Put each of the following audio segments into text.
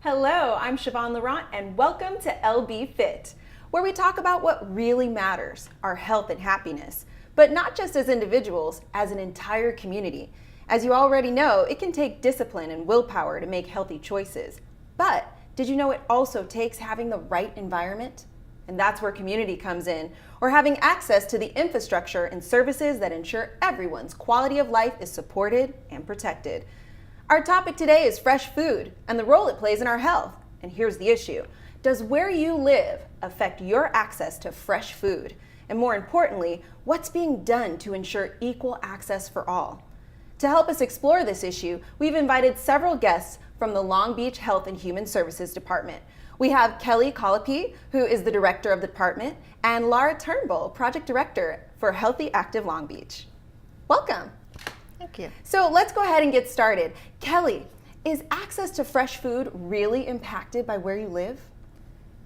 Hello, I'm Siobhan Laurent, and welcome to LBfit, where we talk about what really matters, our health and happiness, but not just as individuals, as an entire community. As you already know, it can take discipline and willpower to make healthy choices. But did you know it also takes having the right environment? And that's where community comes in, or having access to the infrastructure and services that ensure everyone's quality of life is supported and protected. Our topic today is fresh food and the role it plays in our health. And here's the issue. Does where you live affect your access to fresh food? And more importantly, what's being done to ensure equal access for all? To help us explore this issue, we've invited several guests from the Long Beach Health and Human Services Department. We have Kelly Colopy, who is the director of the department, and Laura Turnbull, project director for Healthy Active Long Beach. Welcome. Thank you. So let's go ahead and get started. Kelly, is access to fresh food really impacted by where you live?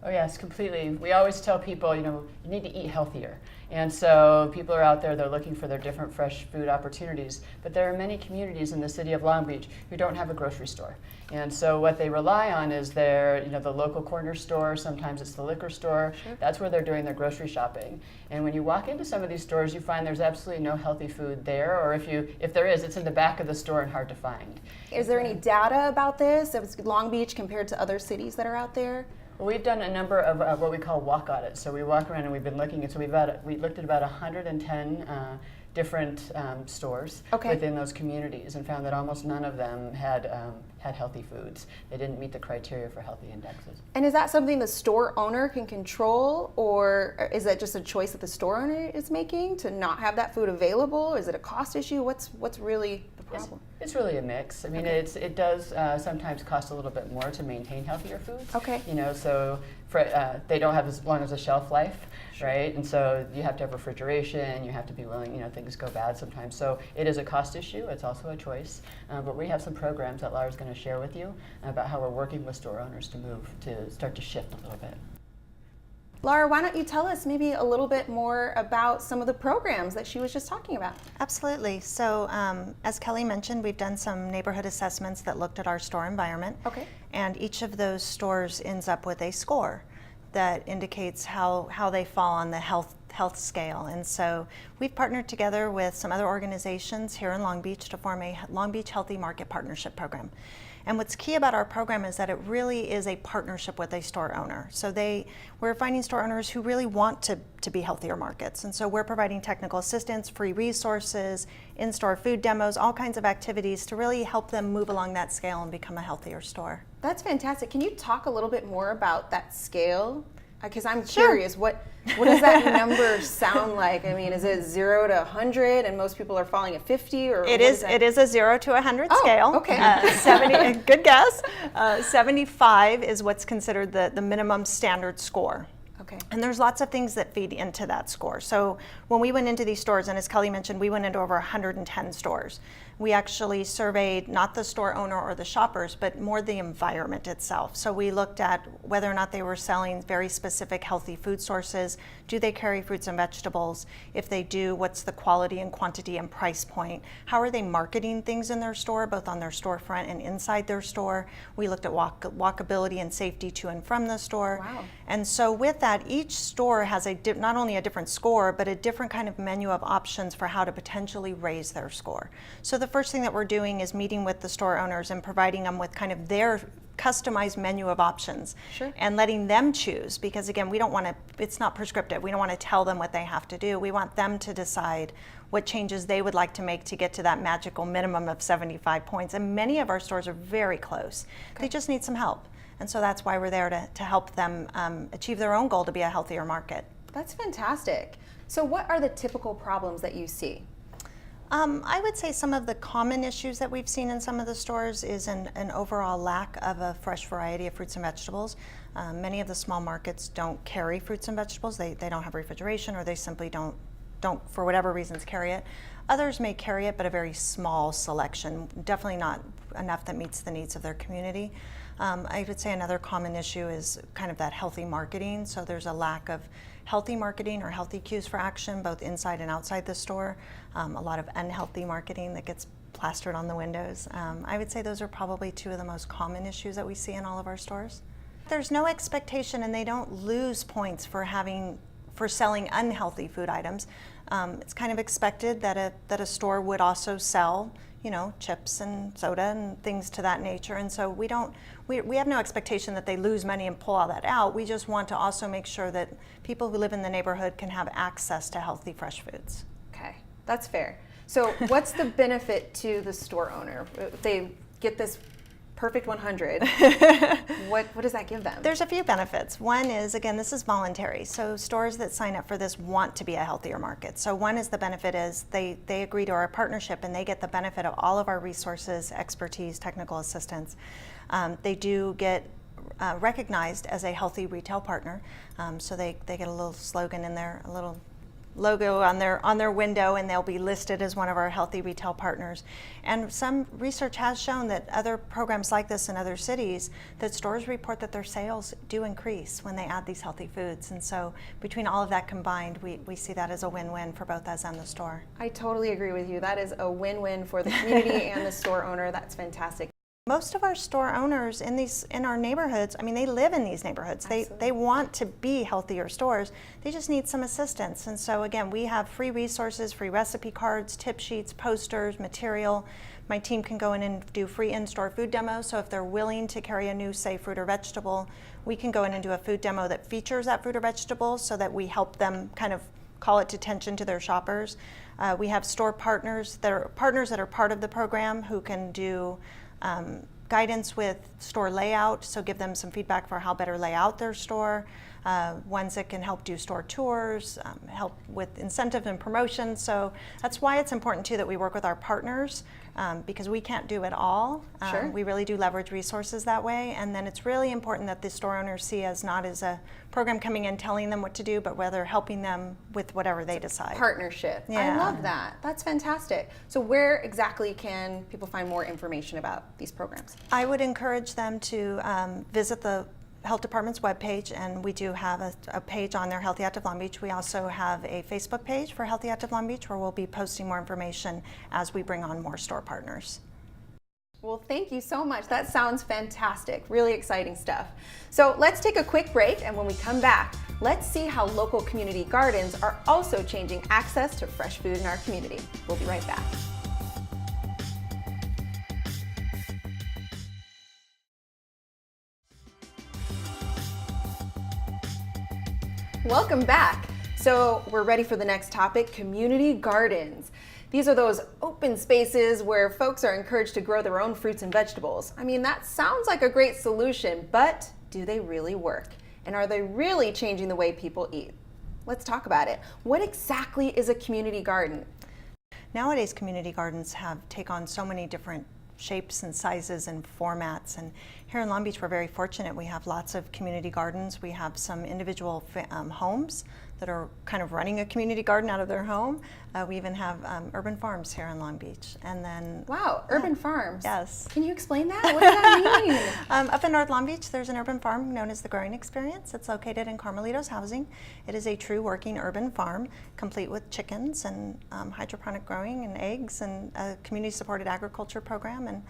Oh yes, completely. We always tell people, you need to eat healthier. And so people are out there, they're looking for their different fresh food opportunities. But there are many communities in the city of Long Beach who don't have a grocery store. And so what they rely on is the local corner store, sometimes it's the liquor store. Sure. That's where they're doing their grocery shopping. And when you walk into some of these stores, you find there's absolutely no healthy food there, or if there is, it's in the back of the store and hard to find. Is there any data about this? Is Long Beach compared to other cities that are out there? Well, we've done a number of what we call walk audits. So we walk around and we've been looking at, we looked at about 110 different stores within those communities and found that almost none of them had healthy foods. They didn't meet the criteria for healthy indexes. And is that something the store owner can control, or is that just a choice that the store owner is making to not have that food available? Is it a cost issue? What's really the problem? It's really a mix. I mean, it does sometimes cost a little bit more to maintain healthier foods. Okay. So they don't have as long as a shelf life, right? And so you have to have refrigeration. You have to be willing. Things go bad sometimes. So it is a cost issue. It's also a choice. But we have some programs that Laura's going to share with you about how we're working with store owners to start to shift a little bit. Laura, why don't you tell us maybe a little bit more about some of the programs that she was just talking about? Absolutely. So as Kelly mentioned, we've done some neighborhood assessments that looked at our store environment. Okay. And each of those stores ends up with a score that indicates how they fall on the health scale. And so we've partnered together with some other organizations here in Long Beach to form a Long Beach Healthy Market Partnership Program. And what's key about our program is that it really is a partnership with a store owner. So we're finding store owners who really want to be healthier markets. And so we're providing technical assistance, free resources, in-store food demos, all kinds of activities to really help them move along that scale and become a healthier store. That's fantastic. Can you talk a little bit more about that scale? Because I'm curious, what does that number sound like? I mean, is it 0 to 100 and most people are falling at 50? Or it is a 0 to 100 scale. Okay. 70, good guess. 75 is what's considered the minimum standard score. Okay. And there's lots of things that feed into that score. So when we went into these stores, and as Kelly mentioned, we went into over 110 stores. We actually surveyed not the store owner or the shoppers, but more the environment itself. So we looked at whether or not they were selling very specific healthy food sources. Do they carry fruits and vegetables? If they do, what's the quality and quantity and price point? How are they marketing things in their store, both on their storefront and inside their store? We looked at walkability and safety to and from the store. Wow. And so with that, each store has not only a different score, but a different kind of menu of options for how to potentially raise their score. So the first thing that we're doing is meeting with the store owners and providing them with kind of their customized menu of options. Sure. And letting them choose, because again, it's not prescriptive. We don't want to tell them what they have to do. We want them to decide what changes they would like to make to get to that magical minimum of 75 points. And many of our stores are very close. Okay. They just need some help. And so that's why we're there to help them achieve their own goal to be a healthier market. That's fantastic. So what are the typical problems that you see? I would say some of the common issues that we've seen in some of the stores is an overall lack of a fresh variety of fruits and vegetables. Many of the small markets don't carry fruits and vegetables. They don't have refrigeration, or they simply don't for whatever reasons carry it. Others may carry it, but a very small selection, definitely not enough that meets the needs of their community. I would say another common issue is kind of that healthy marketing. So there's a lack of healthy marketing or healthy cues for action, both inside and outside the store. A lot of unhealthy marketing that gets plastered on the windows. I would say those are probably two of the most common issues that we see in all of our stores. There's no expectation, and they don't lose points for selling unhealthy food items. It's kind of expected that a store would also sell, chips and soda and things to that nature. And so we have no expectation that they lose money and pull all that out. We just want to also make sure that people who live in the neighborhood can have access to healthy, fresh foods. Okay, that's fair. So what's the benefit to the store owner? If they get this perfect 100, what does that give them? There's a few benefits. One is, again, this is voluntary. So stores that sign up for this want to be a healthier market. So one is the benefit is they agree to our partnership and they get the benefit of all of our resources, expertise, technical assistance. They do get recognized as a healthy retail partner. So they get a little slogan in there, a little logo on their window, and they'll be listed as one of our healthy retail partners. And some research has shown that other programs like this in other cities, that stores report that their sales do increase when they add these healthy foods. And so between all of that combined, we see that as a win-win for both us and the store. I totally agree with you. That is a win-win for the community and the store owner. That's fantastic. Most of our store owners in our neighborhoods, they live in these neighborhoods. They want to be healthier stores. They just need some assistance. And so again, we have free resources, free recipe cards, tip sheets, posters, material. My team can go in and do free in-store food demos. So if they're willing to carry a new, say, fruit or vegetable, we can go in and do a food demo that features that fruit or vegetable so that we help them kind of call it to attention to their shoppers. We have store partners that are part of the program who can do guidance with store layout, so give them some feedback for how better lay out their store. Ones that can help do store tours, help with incentive and promotion. So that's why it's important too that we work with our partners, because we can't do it all. Sure. We really do leverage resources that way. And then it's really important that the store owners see us not as a program coming in telling them what to do, but rather helping them with whatever they decide. Partnership. Yeah. I love that. That's fantastic. So where exactly can people find more information about these programs? I would encourage them to visit the Health Department's webpage, and we do have a page on there, Healthy Active Long Beach. We also have a Facebook page for Healthy Active Long Beach where we'll be posting more information as we bring on more store partners. Well, thank you so much. That sounds fantastic. Really exciting stuff. So let's take a quick break, and when we come back, let's see how local community gardens are also changing access to fresh food in our community. We'll be right back. Welcome back. So we're ready for the next topic, community gardens. These are those open spaces where folks are encouraged to grow their own fruits and vegetables. That sounds like a great solution, but do they really work? And are they really changing the way people eat? Let's talk about it. What exactly is a community garden? Nowadays, community gardens take on so many different shapes and sizes and formats. And here in Long Beach, we're very fortunate. We have lots of community gardens. We have some individual homes that are kind of running a community garden out of their home. We even have urban farms here in Long Beach. And then Wow, urban farms. Yes. Can you explain that? What does that mean? Up in North Long Beach, there's an urban farm known as the Growing Experience. It's located in Carmelitos Housing. It is a true working urban farm, complete with chickens and hydroponic growing and eggs and a community-supported agriculture program. And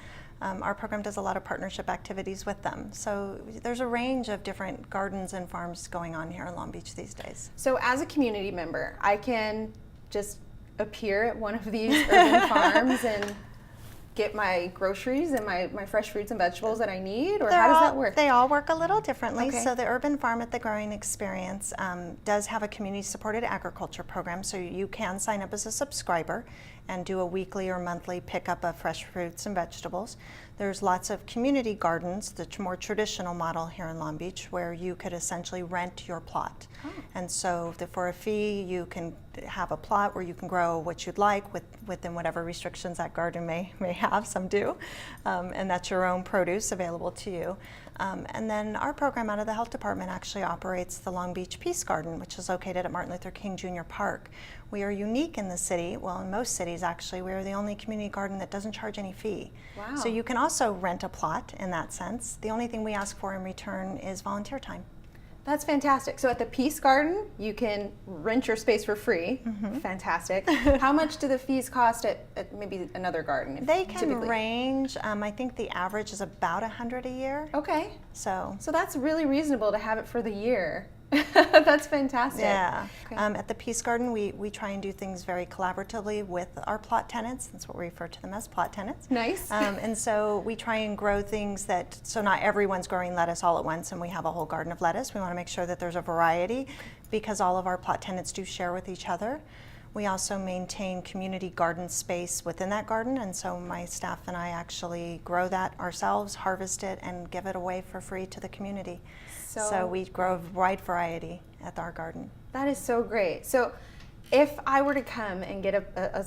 our program does a lot of partnership activities with them. So there's a range of different gardens and farms going on here in Long Beach these days. So as a community member, I can just appear at one of these urban farms and get my groceries and my fresh fruits and vegetables that I need, or how does that work? They all work a little differently. Okay. So the urban farm at the Growing Experience does have a community-supported agriculture program, so you can sign up as a subscriber and do a weekly or monthly pickup of fresh fruits and vegetables. There's lots of community gardens, the more traditional model here in Long Beach, where you could essentially rent your plot. Oh. And so for a fee, you can have a plot where you can grow what you'd like within whatever restrictions that garden may have, some do, and that's your own produce available to you. And then our program out of the Health Department actually operates the Long Beach Peace Garden, which is located at Martin Luther King Jr. Park. We are unique in the city, well, in most cities actually, we are the only community garden that doesn't charge any fee. Wow. So you can also rent a plot in that sense. The only thing we ask for in return is volunteer time. That's fantastic. So at the Peace Garden, you can rent your space for free. Fantastic. How much do the fees cost at maybe another garden? They can typically? range. I think the average is about $100 a year. Okay. So that's really reasonable to have it for the year. That's fantastic. yeah. Okay. At the Peace Garden, we try and do things very collaboratively with our plot tenants. That's what we refer to them as, plot tenants. Nice. And so we try and grow things so not everyone's growing lettuce all at once, and we have a whole garden of lettuce. We want to make sure that there's a variety because all of our plot tenants do share with each other. We also maintain community garden space within that garden, and so my staff and I actually grow that ourselves, harvest it, and give it away for free to the community. So we grow a wide variety at our garden. That is so great. So if I were to come and get a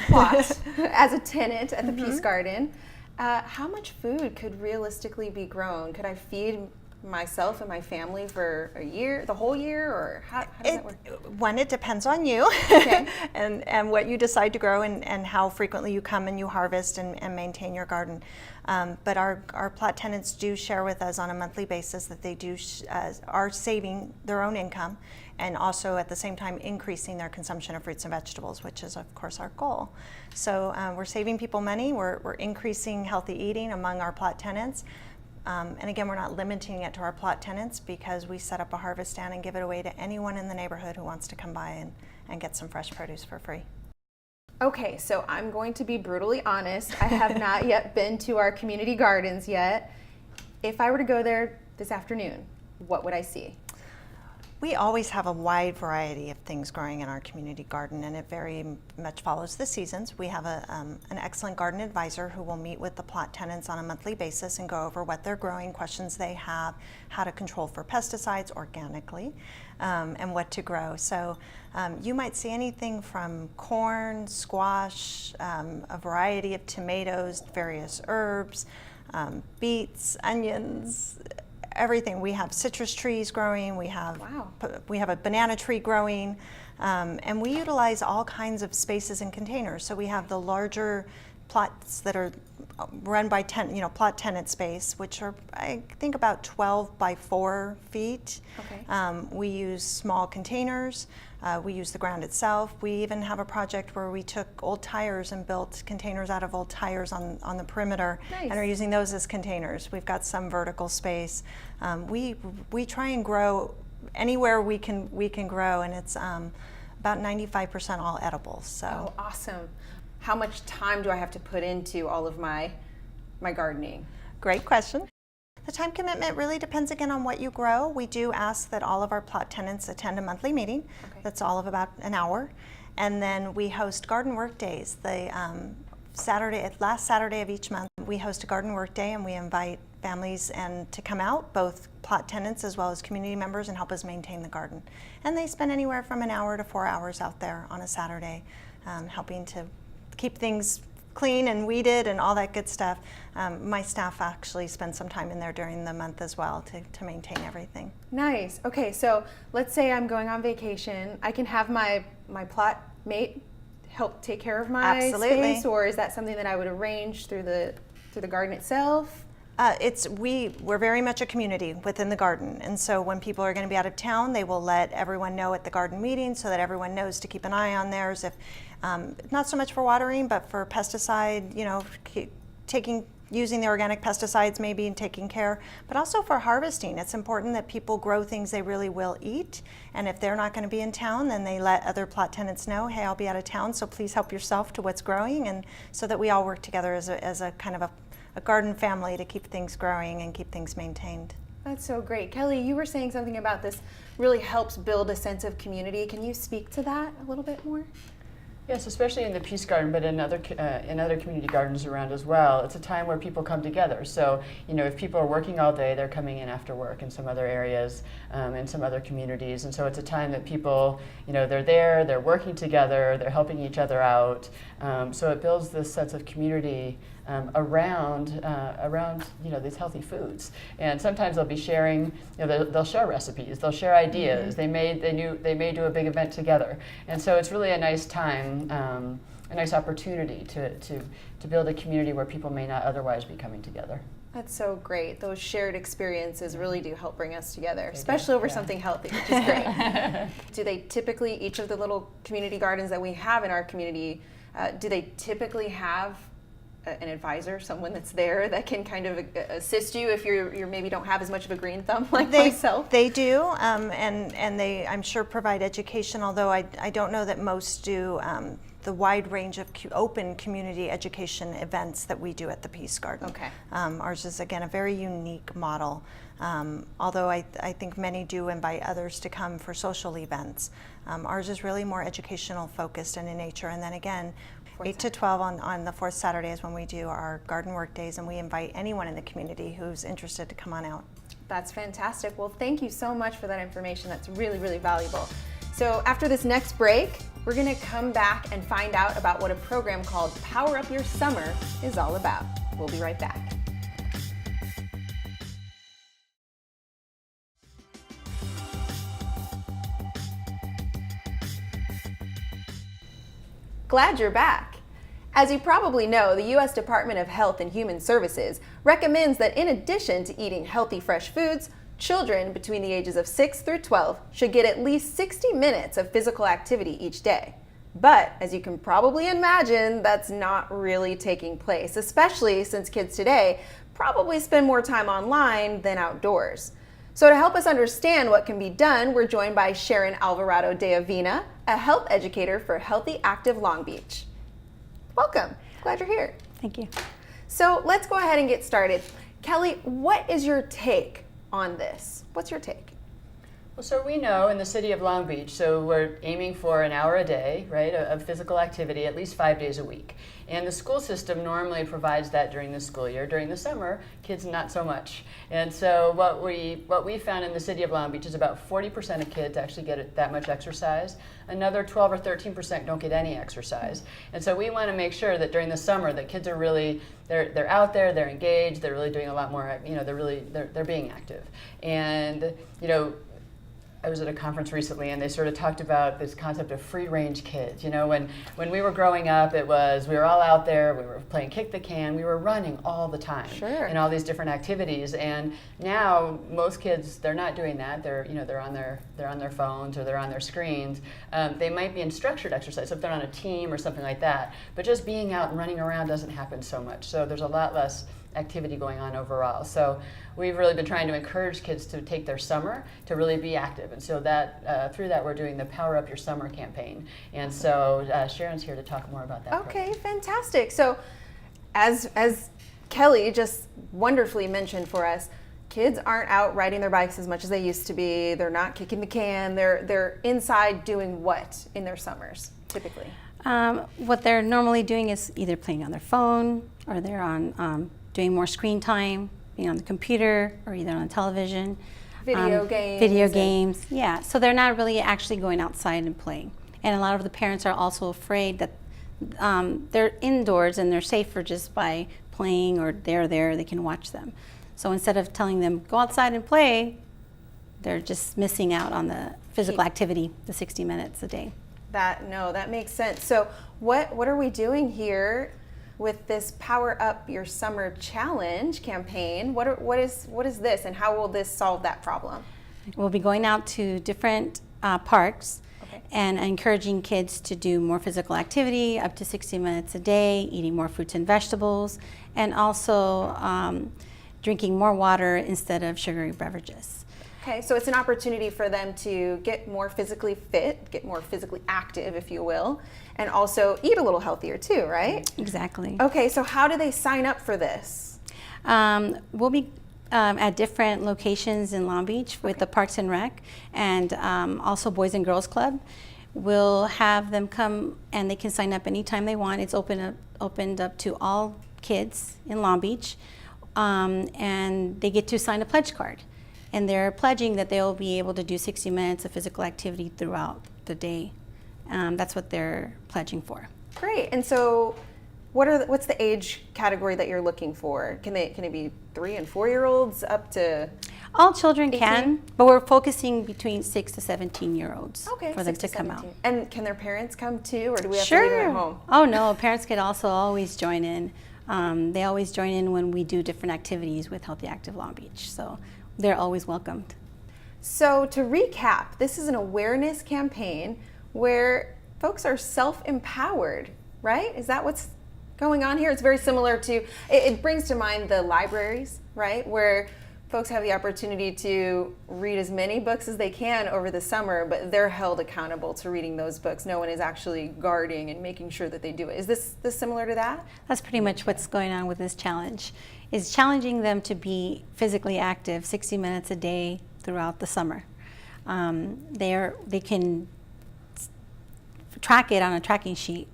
plot as a tenant at the Peace Garden, how much food could realistically be grown? Could I feed myself and my family for a year, the whole year, or how does that work? One, it depends on you Okay. and what you decide to grow and how frequently you come and you harvest and maintain your garden. But our plot tenants do share with us on a monthly basis that they are saving their own income and also at the same time increasing their consumption of fruits and vegetables, which is of course our goal. So we're saving people money, we're increasing healthy eating among our plot tenants. And again, we're not limiting it to our plot tenants because we set up a harvest stand and give it away to anyone in the neighborhood who wants to come by and get some fresh produce for free. Okay, so I'm going to be brutally honest. I have not yet been to our community gardens yet. If I were to go there this afternoon, what would I see? We always have a wide variety of things growing in our community garden, and it very much follows the seasons. We have an excellent garden advisor who will meet with the plot tenants on a monthly basis and go over what they're growing, questions they have, how to control for pesticides organically, and what to grow. So you might see anything from corn, squash, a variety of tomatoes, various herbs, beets, onions, everything. We have citrus trees growing, we have a banana tree growing, and we utilize all kinds of spaces and containers. So we have the larger plots that are run by plot tenant space, which are I think about 12 by 4 feet. Okay. We use small containers. We use the ground itself. We even have a project where we took old tires and built containers out of old tires on the perimeter. Nice. And are using those as containers. We've got some vertical space. We try and grow anywhere we can grow, and it's about 95% all edible. So. Oh, awesome. How much time do I have to put into all of my gardening? Great question. The time commitment really depends again on what you grow. We do ask that all of our plot tenants attend a monthly meeting. That's all of about an hour. And then we host garden work days. The last Saturday of each month, we host a garden work day and we invite families to come out, both plot tenants as well as community members, and help us maintain the garden. And they spend anywhere from an hour to 4 hours out there on a Saturday, helping to keep things clean and weeded and all that good stuff. My staff actually spend some time in there during the month as well to maintain everything. Nice. Okay, so let's say I'm going on vacation. I can have my plot mate help take care of my Absolutely. space, or is that something that I would arrange through the garden itself? We're very much a community within the garden, and so when people are going to be out of town, they will let everyone know at the garden meeting so that everyone knows to keep an eye on theirs. If not so much for watering, but for pesticide, using the organic pesticides maybe and taking care, but also for harvesting. It's important that people grow things they really will eat, and if they're not going to be in town, then they let other plot tenants know, hey, I'll be out of town, so please help yourself to what's growing, and so that we all work together as a kind of a garden family to keep things growing and keep things maintained. That's so great. Kelly, you were saying something about this really helps build a sense of community. Can you speak to that a little bit more? Yes, especially in the Peace Garden, but in other community gardens around as well. It's a time where people come together. So, if people are working all day, they're coming in after work in some other areas, in some other communities. And so it's a time that people, they're there, they're working together, they're helping each other out. So it builds this sense of community around these healthy foods. And sometimes they'll be sharing, they'll share recipes, they'll share ideas. Mm-hmm. They may do a big event together. And so it's really a nice time, a nice opportunity to build a community where people may not otherwise be coming together. That's so great. Those shared experiences really do help bring us together, They especially do, over yeah. something healthy, which is great. Do they typically, each of the little community gardens that we have in our community, do they typically have an advisor, someone that's there that can kind of assist you if you're maybe don't have as much of a green thumb like myself? They do, and they, I'm sure, provide education, although I don't know that most do the wide range of open community education events that we do at the Peace Garden. Okay. Ours is, again, a very unique model, although I think many do invite others to come for social events. Ours is really more educational focused and in nature, and then again, 8 to 12 on the fourth Saturday is when we do our garden work days, and we invite anyone in the community who's interested to come on out. That's fantastic. Well, thank you so much for that information. That's really, really valuable. So after this next break, we're going to come back and find out about what a program called Power Up Your Summer is all about. We'll be right back. Glad you're back. As you probably know, the U.S. Department of Health and Human Services recommends that in addition to eating healthy, fresh foods, children between the ages of 6 through 12 should get at least 60 minutes of physical activity each day. But as you can probably imagine, that's not really taking place, especially since kids today probably spend more time online than outdoors. So to help us understand what can be done, we're joined by Sharon Alvarado de Avina, a health educator for Healthy Active Long Beach. Welcome. Glad you're here. Thank you. So let's go ahead and get started. Kelly, what is your take on this? What's your take? Well, so we know in the city of Long Beach, so we're aiming for an hour a day, right, of physical activity, at least 5 days a week. And the school system normally provides that during the school year. During the summer, kids not so much. And so what we found in the city of Long Beach is about 40% of kids actually get that much exercise. Another 12 or 13% don't get any exercise. And so we want to make sure that during the summer that kids are really they're out there, they're engaged, they're really doing a lot more, they're being active. And I was at a conference recently, and they sort of talked about this concept of free-range kids. When we were growing up, we were all out there, we were playing kick the can, we were running all the time. Sure. And all these different activities. And now most kids, they're not doing that. They're on their phones or they're on their screens. They might be in structured exercise if they're on a team or something like that. But just being out and running around doesn't happen so much. So there's a lot less activity going on overall. So we've really been trying to encourage kids to take their summer to really be active. And so that through that, we're doing the Power Up Your Summer campaign. And so Sharon's here to talk more about that. Okay, fantastic. So as Kelly just wonderfully mentioned for us, kids aren't out riding their bikes as much as they used to be. They're not kicking the can. They're inside doing what in their summers, typically? What they're normally doing is either playing on their phone, or they're on doing more screen time, being on the computer, or either on television. Video games. Video games, yeah. So they're not really actually going outside and playing. And a lot of the parents are also afraid that they're indoors and they're safer just by playing, or they're there, they can watch them. So instead of telling them, go outside and play, they're just missing out on the physical activity, the 60 minutes a day. That makes sense. So what are we doing here with this Power Up Your Summer Challenge campaign? What is this, and how will this solve that problem? We'll be going out to different parks, Okay. and encouraging kids to do more physical activity, up to 60 minutes a day, eating more fruits and vegetables, and also drinking more water instead of sugary beverages. Okay, so it's an opportunity for them to get more physically fit, get more physically active, if you will, and also eat a little healthier too, right? Exactly. Okay, so how do they sign up for this? We'll be at different locations in Long Beach with the Parks and Rec, and also Boys and Girls Club. We'll have them come, and they can sign up anytime they want. It's opened up to all kids in Long Beach, and they get to sign a pledge card. And they're pledging that they'll be able to do 60 minutes of physical activity throughout the day. That's what they're pledging for. Great. And so what's the age category that you're looking for? Can it be 3 and 4-year-olds up to? All children 18? can, but we're focusing between 6 to 17-year-olds for them 6 to come out. 17. And can their parents come too, or do we have to leave them at home? Oh no, parents could also always join in. They always join in when we do different activities with Healthy Active Long Beach, so they're always welcomed. So to recap, this is an awareness campaign where folks are self-empowered, right? Is that what's going on here? It's very similar to, it brings to mind the libraries, right? Where folks have the opportunity to read as many books as they can over the summer, but they're held accountable to reading those books. No one is actually guarding and making sure that they do it. Is this similar to that? That's pretty much what's going on with this challenge, is challenging them to be physically active 60 minutes a day throughout the summer. They can track it on a tracking sheet,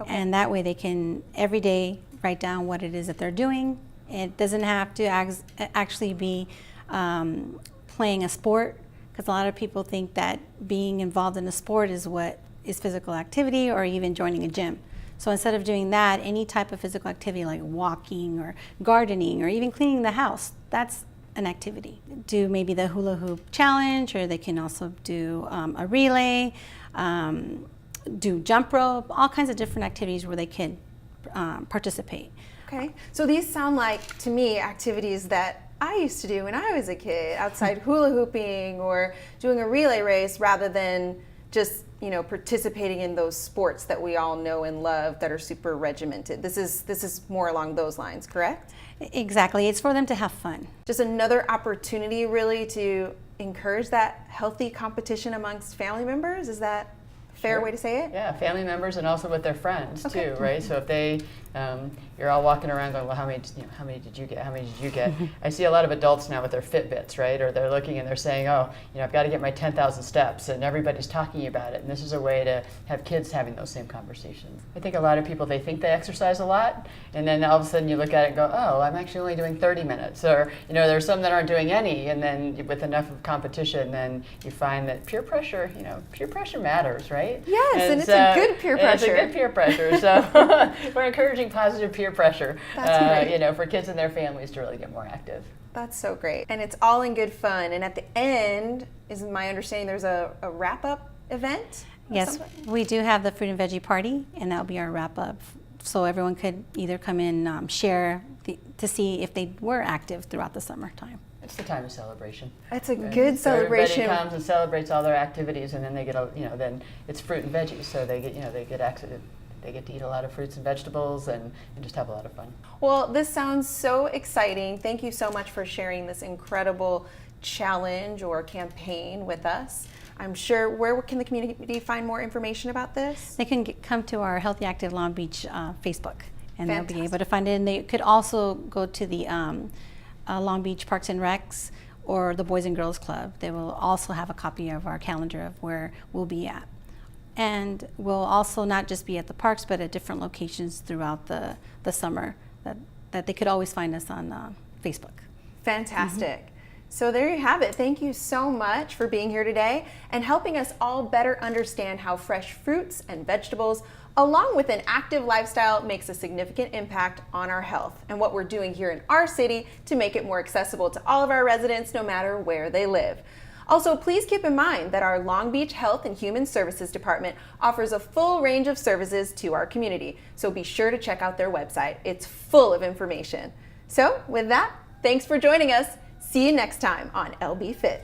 and that way they can every day write down what it is that they're doing. It doesn't have to actually be playing a sport, because a lot of people think that being involved in a sport is what is physical activity, or even joining a gym. So instead of doing that, any type of physical activity like walking or gardening or even cleaning the house, that's an activity. Do maybe the hula hoop challenge, or they can also do a relay, do jump rope, all kinds of different activities where they can participate. Okay, so these sound like, to me, activities that I used to do when I was a kid, outside hula hooping or doing a relay race, rather than just, participating in those sports that we all know and love that are super regimented. This is more along those lines, correct? Exactly. It's for them to have fun. Just another opportunity really to encourage that healthy competition amongst family members. Is that a fair way to say it? Yeah, family members and also with their friends too, right? So if they, you're all walking around going, well, how many did you get? How many did you get? I see a lot of adults now with their Fitbits, right? Or they're looking and they're saying, oh, I've got to get my 10,000 steps, and everybody's talking about it. And this is a way to have kids having those same conversations. I think a lot of people, they think they exercise a lot, and then all of a sudden you look at it and go, oh, I'm actually only doing 30 minutes. Or, there's some that aren't doing any, and then with enough of competition, then you find that peer pressure matters, right? Yes, and it's a good peer pressure. It's a good peer pressure. So we're encouraging positive peer pressure, for kids and their families to really get more active. That's so great. And it's all in good fun. And at the end, is my understanding there's a wrap-up event? Yes, we do have the fruit and veggie party, and that'll be our wrap-up. So everyone could either come in, share to see if they were active throughout the summertime. It's the time of celebration. It's a good celebration. Everybody comes and celebrates all their activities, and then they get then it's fruit and veggies, so they get access. They get to eat a lot of fruits and vegetables and just have a lot of fun. Well, this sounds so exciting. Thank you so much for sharing this incredible challenge or campaign with us. I'm sure, where can the community find more information about this? They can come to our Healthy Active Long Beach Facebook, and Fantastic. they'll be able to find it. And they could also go to the Long Beach Parks and Recs or the Boys and Girls Club. They will also have a copy of our calendar of where we'll be at. And we'll also not just be at the parks, but at different locations throughout the summer that they could always find us on Facebook. Fantastic. So there you have it. Thank you so much for being here today and helping us all better understand how fresh fruits and vegetables, along with an active lifestyle, makes a significant impact on our health, and what we're doing here in our city to make it more accessible to all of our residents, no matter where they live. Also, please keep in mind that our Long Beach Health and Human Services Department offers a full range of services to our community, so be sure to check out their website. It's full of information. So with that, thanks for joining us. See you next time on LBfit.